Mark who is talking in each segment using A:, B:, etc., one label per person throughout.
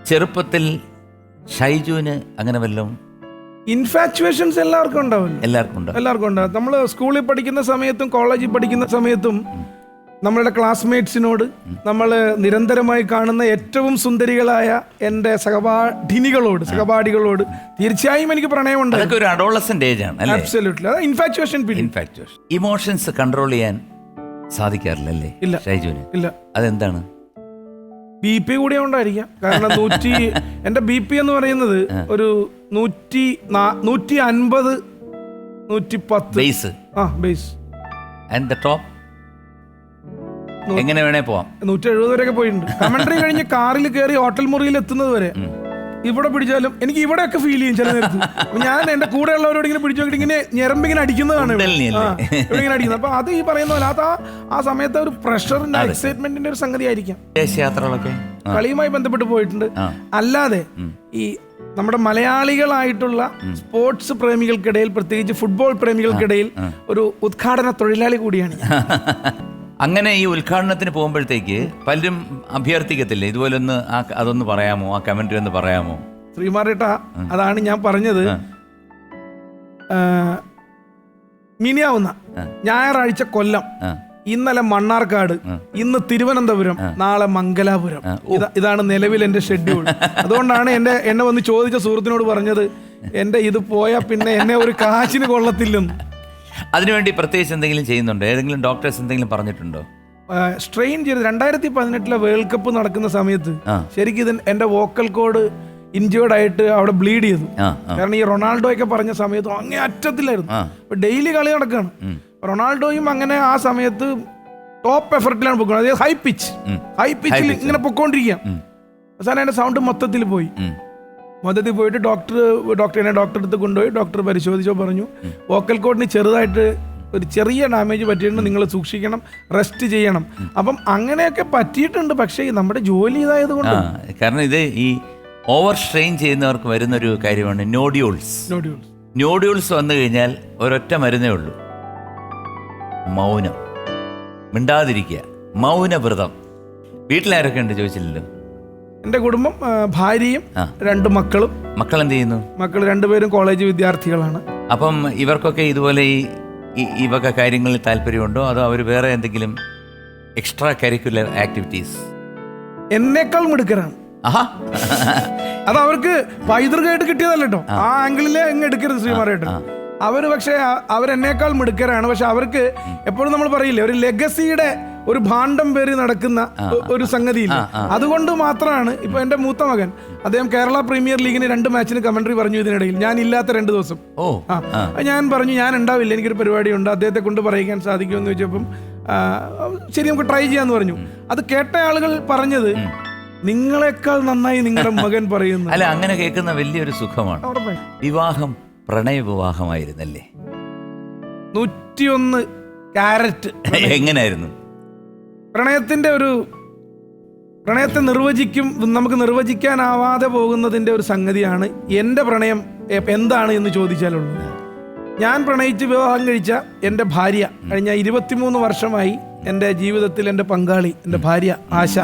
A: ചെറുപ്പത്തിൽ ഷൈജുവിന് അങ്ങനെ വല്ലതും
B: ഇൻഫാക്ച്വേഷൻസ് എല്ലാവർക്കും ഉണ്ടാവില്ല. എല്ലാവർക്കും ഉണ്ടാവും. നമ്മൾ സ്കൂളിൽ പഠിക്കുന്ന സമയത്തും കോളേജിൽ പഠിക്കുന്ന സമയത്തും നമ്മളുടെ ക്ലാസ്മേറ്റ്സിനോട് നമ്മൾ നിരന്തരമായി കാണുന്ന ഏറ്റവും സുന്ദരികളായ എൻ്റെ സഹപാഠികളോട് തീർച്ചയായും എനിക്ക് പ്രണയമുണ്ട്.
A: അതൊക്കെ ഒരു അഡോളസന്റ് ഏജ് ആണ്.
B: അബ്സല്യൂട്ട്ലി. അത് ഇൻഫാക്ച്വേഷൻ.
A: ഇമോഷൻസ് കൺട്രോൾ ചെയ്യാൻ സാധിക്കാറില്ലല്ലേ
B: ഇല്ല
A: ഷൈജുവിന്?
B: ഇല്ല.
A: അതെന്താണ്?
B: BP കൂടിയ കൊണ്ടായിരിക്കാം. കാരണം എൻ്റെ BP എന്ന് പറയുന്നത് ഒരു 150 110
A: base.
B: Base.
A: And the top എങ്ങനെ വേണേ പോവാം.
B: 170 വരെയൊക്കെ പോയിട്ടുണ്ട്. കമന്ററി കഴിഞ്ഞ് കാറിൽ കയറി ഹോട്ടൽ മുറിയിൽ എത്തുന്നത് വരെ ഇവിടെ പിടിച്ചാലും എനിക്ക് ഇവിടെയൊക്കെ ഫീൽ ചെയ്യും ചില നേരത്ത്. ഞാൻ എന്റെ കൂടെ ഉള്ളവരോട് ഇങ്ങനെ പിടിച്ചു നോക്കിയിട്ട് ഇങ്ങനെ ഞരമ്പിങ്ങനെ അടിക്കുന്നതാണ് ഇങ്ങനെ അടിക്കുന്നത്. അപ്പൊ അത് ഈ പറയുന്ന പോലെ അത് ആ സമയത്ത് ഒരു പ്രഷറിന്റെ എക്സൈറ്റ്മെന്റിന്റെ ഒരു സംഗതി ആയിരിക്കാം.
A: യാത്രകളൊക്കെ
B: കളിയുമായി ബന്ധപ്പെട്ട് പോയിട്ടുണ്ട്. അല്ലാതെ ഈ നമ്മുടെ മലയാളികളായിട്ടുള്ള സ്പോർട്സ് പ്രേമികൾക്കിടയിൽ, പ്രത്യേകിച്ച് ഫുട്ബോൾ പ്രേമികൾക്കിടയിൽ ഒരു ഉദ്ഘാടന തൊഴിലാളി കൂടിയാണ്.
A: അങ്ങനെ ഈ ഉദ്ഘാടനത്തിന് പോകുമ്പോഴത്തേക്ക് പലരും അഭ്യർത്ഥിക്കത്തില്ലേ, ഇതുപോലെ അതൊന്ന് പറയാമോ, ആ കമന്ററി ഒന്ന് പറയാമോ?
B: ശ്രീമാരേട്ടാ, അതാണ് ഞാൻ പറഞ്ഞത്. മിനിയാവുന്ന ഞായറാഴ്ച കൊല്ലം, ഇന്നലെ മണ്ണാർക്കാട്, ഇന്ന് തിരുവനന്തപുരം, നാളെ മംഗലാപുരം. ഇതാണ് നിലവിൽ എൻ്റെ ഷെഡ്യൂൾ. അതുകൊണ്ടാണ് എന്നെ വന്ന് ചോദിച്ച സുഹൃത്തിനോട് പറഞ്ഞത്, എൻ്റെ ഇത് പോയാൽ പിന്നെ എന്നെ ഒരു കാശിന് കൊള്ളത്തില്ലെന്ന്.
A: അതിനുവേണ്ടി പ്രത്യേകിച്ച് എന്തെങ്കിലും ചെയ്യുന്നുണ്ടോ? ഏതെങ്കിലും ഡോക്ടേഴ്സ് എന്തെങ്കിലും പറഞ്ഞിട്ടുണ്ടോ?
B: സ്ട്രെയിൻ ചെയ്ത് 2018 വേൾഡ് കപ്പ് നടക്കുന്ന സമയത്ത് ശരിക്കും ഇത് എൻ്റെ വോക്കൽ കോഡ് ഇഞ്ചേർഡ് ആയിട്ട് അവിടെ ബ്ലീഡ് ചെയ്തു. കാരണം ഈ റൊണാൾഡോയൊക്കെ പറഞ്ഞ സമയത്ത് അങ്ങേ അറ്റത്തിലായിരുന്നു. ഇപ്പൊ ഡെയിലി കളി നടക്കുകയാണ്. റൊണാൾഡോയും അങ്ങനെ ആ സമയത്ത് ടോപ്പ് എഫർട്ടിലാണ് പൊക്കുന്നത്. അതായത് ഹൈ പിച്ചിൽ ഇങ്ങനെ പൊക്കോണ്ടിരിക്കുക. അവസാനം എൻ്റെ സൗണ്ട് മൊത്തത്തിൽ പോയിട്ട് ഡോക്ടറെ അടുത്ത് കൊണ്ടുപോയി. ഡോക്ടർ പരിശോധിച്ചോ പറഞ്ഞു, വോക്കൽ കോഡിന് ചെറുതായിട്ട് ഒരു ചെറിയ ഡാമേജ് പറ്റിയിട്ടുണ്ട്, നിങ്ങൾ സൂക്ഷിക്കണം, റെസ്റ്റ് ചെയ്യണം. അപ്പം അങ്ങനെയൊക്കെ പറ്റിയിട്ടുണ്ട്. പക്ഷേ നമ്മുടെ ജോലി ഇതായത് കൊണ്ട്,
A: കാരണം ഇത് ഈ ഓവർ സ്ട്രെയിൻ ചെയ്യുന്നവർക്ക് വരുന്നൊരു കാര്യമാണ് നോഡ്യൂൾസ് വന്നു കഴിഞ്ഞാൽ ഒരൊറ്റ മരുന്നേ ഉള്ളൂ: മൗനം, മിണ്ടാതിരിക്കുക, മൗനവ്രതം. വീട്ടിലാരൊക്കെ ഉണ്ട് ചോദിച്ചില്ലല്ലോ?
B: എൻ്റെ കുടുംബം, ഭാര്യയും 2 മക്കളും.
A: മക്കൾ എന്ത് ചെയ്യുന്നു?
B: മക്കൾ 2 പേരും കോളേജ് വിദ്യാർത്ഥികളാണ്.
A: അപ്പം ഇവർക്കൊക്കെ ഇതുപോലെ ഈ വക കാര്യങ്ങളിൽ താല്പര്യമുണ്ടോ, അതോ അവർ വേറെ എന്തെങ്കിലും എക്സ്ട്രാ കരിക്കുലർ ആക്ടിവിറ്റീസ്?
B: എന്നേക്കാൾ മിടുക്കരാണ്. അത് അവർക്ക് പൈതൃകമായിട്ട് കിട്ടിയതല്ല കേട്ടോ, ആ ആംഗിളിലെ അങ്ങ് എടുക്കരുത് ശ്രീമാരായിട്ട്. പക്ഷേ അവരെന്നേക്കാൾ മിടുക്കരാണ്. പക്ഷെ അവർക്ക് എപ്പോഴും നമ്മൾ പറയില്ലേ, ഒരു ലെഗസിയുടെ ഒരു ഭാണ്ഡം പേറി നടക്കുന്ന ഒരു സംഗതിയില്ല. അതുകൊണ്ട് മാത്രമാണ് ഇപ്പൊ എന്റെ മൂത്ത മകൻ, അദ്ദേഹം കേരള പ്രീമിയർ ലീഗിന് 2 മാച്ചിന് കമന്ററി പറഞ്ഞു. ഇതിനിടയിൽ ഞാൻ ഇല്ലാത്ത 2 ദിവസം ഞാൻ പറഞ്ഞു ഞാൻ ഉണ്ടാവില്ല, എനിക്കൊരു പരിപാടിയുണ്ട്, അദ്ദേഹത്തെ കൊണ്ട് പറയിക്കാൻ സാധിക്കുമെന്ന് ചോദിച്ചപ്പം ശരി നമുക്ക് ട്രൈ ചെയ്യാന്ന് പറഞ്ഞു. അത് കേട്ട ആളുകൾ പറഞ്ഞത്, നിങ്ങളെക്കാൾ നന്നായി നിങ്ങളുടെ മകൻ പറയുന്നു.
A: അല്ല, അങ്ങനെ കേൾക്കുന്ന വലിയൊരു സുഖമാണ്. വിവാഹം പ്രണയ വിവാഹമായിരുന്നല്ലേ?
B: 101 ക്യാരറ്റ്.
A: എങ്ങനെയായിരുന്നു
B: പ്രണയത്തെ നമുക്ക് നിർവചിക്കാനാവാതെ പോകുന്നതിന്റെ ഒരു സംഗതിയാണ് എൻ്റെ പ്രണയം എന്താണ് എന്ന് ചോദിച്ചാലുള്ളത്. ഞാൻ പ്രണയിച്ച് വിവാഹം കഴിച്ച എൻ്റെ ഭാര്യ കഴിഞ്ഞ 23 വർഷമായി എൻ്റെ ജീവിതത്തിൽ എൻ്റെ പങ്കാളി, എൻ്റെ ഭാര്യ ആശ.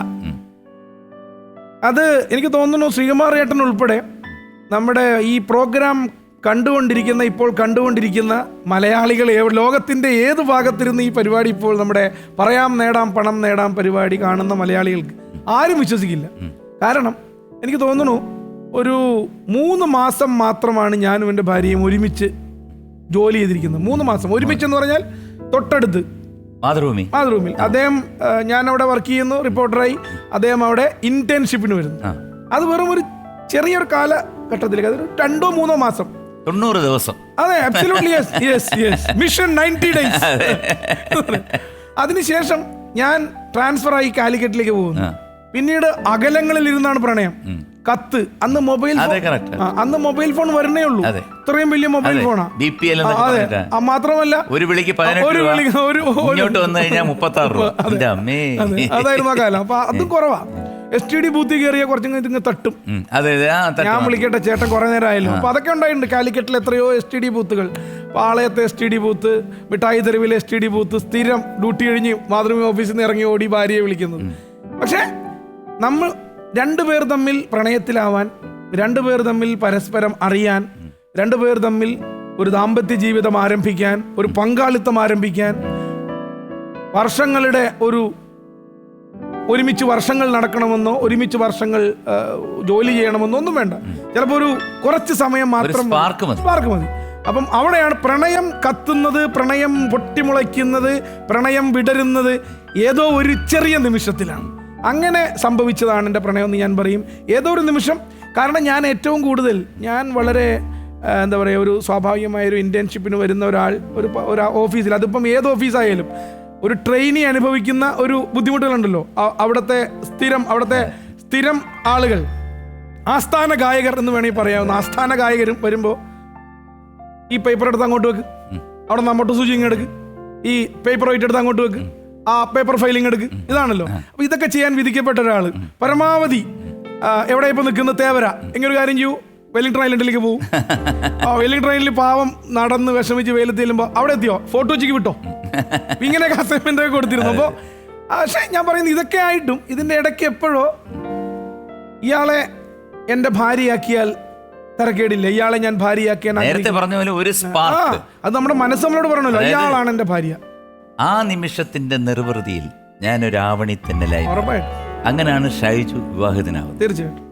B: അത് എനിക്ക് തോന്നുന്നു ശ്രീകുമാർ ഏട്ടൻ ഉൾപ്പെടെ നമ്മുടെ ഈ പ്രോഗ്രാം ഇപ്പോൾ കണ്ടുകൊണ്ടിരിക്കുന്ന മലയാളികൾ ലോകത്തിൻ്റെ ഏത് ഭാഗത്തിരുന്ന് ഈ പരിപാടി ഇപ്പോൾ നമ്മുടെ പറയാം നേടാം പണം നേടാം പരിപാടി കാണുന്ന മലയാളികൾക്ക് ആരും വിശ്വസിക്കില്ല. കാരണം എനിക്ക് തോന്നുന്നു ഒരു 3 മാസം മാത്രമാണ് ഞാനും എൻ്റെ ഭാര്യയും ഒരുമിച്ച് ജോലി ചെയ്തിരിക്കുന്നത്. 3 മാസം ഒരുമിച്ചെന്ന് പറഞ്ഞാൽ തൊട്ടടുത്ത് മാതൃഭൂമിയിൽ. അദ്ദേഹം, ഞാൻ അവിടെ വർക്ക് ചെയ്യുന്നു റിപ്പോർട്ടറായി, അദ്ദേഹം അവിടെ ഇന്റേൺഷിപ്പിന് വരുന്നു. അത് വെറും ഒരു ചെറിയൊരു കാലഘട്ടത്തിലേക്ക്, അതൊരു 2-3 മാസം,
A: 90 ദിവസം.
B: അതെ, അബ്സല്യൂട്ട്ലി യെസ്. Mission 90 days. അതിനുശേഷം ഞാൻ ട്രാൻസ്ഫർ ആയി കാലിക്കറ്റിലേക്ക് പോകുന്നു. പിന്നീട് അകലങ്ങളിൽ ഇരുന്നാണ് പ്രണയം. കത്ത്, അന്ന് മൊബൈൽ ഫോൺ വരണേ ഉള്ളൂ. ഇത്രയും വലിയ മൊബൈൽ ഫോണാ. അതെ, മാത്രമല്ല അതായിരുന്നു ആ കാലം. അപ്പൊ അതും കുറവാ. STD ബൂത്തിൽ കയറിയ കുറച്ചും തട്ടും. ഞാൻ വിളിക്കട്ടെ ചേട്ടൻ കുറെ നേരം ആയല്ലോ. അപ്പൊ അതൊക്കെ ഉണ്ടായിട്ടുണ്ട് കാലിക്കറ്റിൽ. എത്രയോ STD ബൂത്തുകൾ, പാളയത്തെ STD ബൂത്ത്, മിഠായി തെരുവിലെ STD ബൂത്ത്, സ്ഥിരം ഡ്യൂട്ടി കഴിഞ്ഞ് മാതൃഭൂമി ഓഫീസിൽ നിന്ന് ഇറങ്ങി ഓടി ഭാര്യയെ വിളിക്കുന്നത്. പക്ഷെ രണ്ടുപേർ തമ്മിൽ പ്രണയത്തിലാവാൻ, രണ്ടുപേർ തമ്മിൽ പരസ്പരം അറിയാൻ, രണ്ടുപേർ തമ്മിൽ ഒരു ദാമ്പത്യ ജീവിതം ആരംഭിക്കാൻ, ഒരു പങ്കാളിത്തം ആരംഭിക്കാൻ, വർഷങ്ങളുടെ ഒരുമിച്ച് വർഷങ്ങൾ നടക്കണമെന്നോ ഒരുമിച്ച് വർഷങ്ങൾ ജോലി ചെയ്യണമെന്നോ ഒന്നും വേണ്ട. ചിലപ്പോൾ ഒരു കുറച്ച് സമയം മാത്രം സ്പാർക്ക് മതി. അപ്പം അവിടെയാണ് പ്രണയം കത്തുന്നത്, പ്രണയം പൊട്ടിമുളയ്ക്കുന്നത്, പ്രണയം വിടരുന്നത് ഏതോ ഒരു ചെറിയ നിമിഷത്തിലാണ്. അങ്ങനെ സംഭവിച്ചതാണ് എൻ്റെ പ്രണയം എന്ന് ഞാൻ പറയും. ഏതോ ഒരു നിമിഷം. കാരണം ഞാൻ ഏറ്റവും കൂടുതൽ വളരെ എന്താ പറയുക, ഒരു സ്വാഭാവികമായൊരു ഇൻറ്റേൺഷിപ്പിന് വരുന്ന ഒരു ഓഫീസിൽ, അതിപ്പം ഏത് ഓഫീസായാലും ഒരു ട്രെയിനി അനുഭവിക്കുന്ന ഒരു ബുദ്ധിമുട്ടുകളുണ്ടല്ലോ. അവിടുത്തെ സ്ഥിരം ആളുകൾ, ആസ്ഥാന ഗായകർ എന്ന് വേണമെങ്കിൽ പറയാവുന്ന ആസ്ഥാന ഗായകരും വരുമ്പോൾ ഈ പേപ്പർ എടുത്ത് അങ്ങോട്ട് വെക്ക്, അവിടെ നിന്ന് അങ്ങോട്ട് സൂചിങ് എടുക്ക്, ഈ പേപ്പർ വൈറ്റ് എടുത്ത് അങ്ങോട്ട് വെക്ക്, ആ പേപ്പർ ഫയലിംഗ് എടുക്ക്, ഇതാണല്ലോ. അപ്പോൾ ഇതൊക്കെ ചെയ്യാൻ വിധിക്കപ്പെട്ട ഒരാൾ പരമാവധി എവിടെ ഇപ്പം നിൽക്കുന്ന തേവര, എങ്ങനൊരു കാര്യം ചെയ്യൂ, വെല്ലിംഗ്ടൺ ഐലൻഡിലേക്ക് പോകും. ആ വെല്ലിംഗ്ടൺ ഐലൻഡിൽ പാവം നടന്ന് വിഷമിച്ച് വെയിലത്ത് ചെല്ലുമ്പോൾ അവിടെ എത്തിയോ, ഫോട്ടോ വെച്ചിക്ക് വിട്ടോ, ഇങ്ങനെയൊക്കെ അസൈൻമെന്റ് ഒക്കെ കൊടുത്തിരുന്നു. അപ്പോൾ പക്ഷേ ഞാൻ പറയുന്നത് ഇതൊക്കെ ആയിട്ടും ഇതിൻ്റെ ഇടയ്ക്ക് എപ്പോഴോ ഇയാളെ എൻ്റെ ഭാര്യയാക്കിയാൽ തരക്കേടില്ല, ഇയാളെ ഞാൻ ഭാര്യയാക്കിയാൽ
A: പറഞ്ഞ പോലെ ഒരു സ്പാർക്ക്,
B: അത് നമ്മുടെ മനസ്സ് നമ്മളോട് പറയണല്ലോ, ഇയാളാണ് എൻ്റെ ഭാര്യ.
A: ആ നിമിഷത്തിന്റെ നിർവൃതിയിൽ ഞാനൊരു ആവണി തെന്നലായി.
B: ഉറപ്പായിട്ടും
A: അങ്ങനെയാണ് ഷൈജു വിവാഹിതനാവുന്നത്.
B: തീർച്ചയായിട്ടും.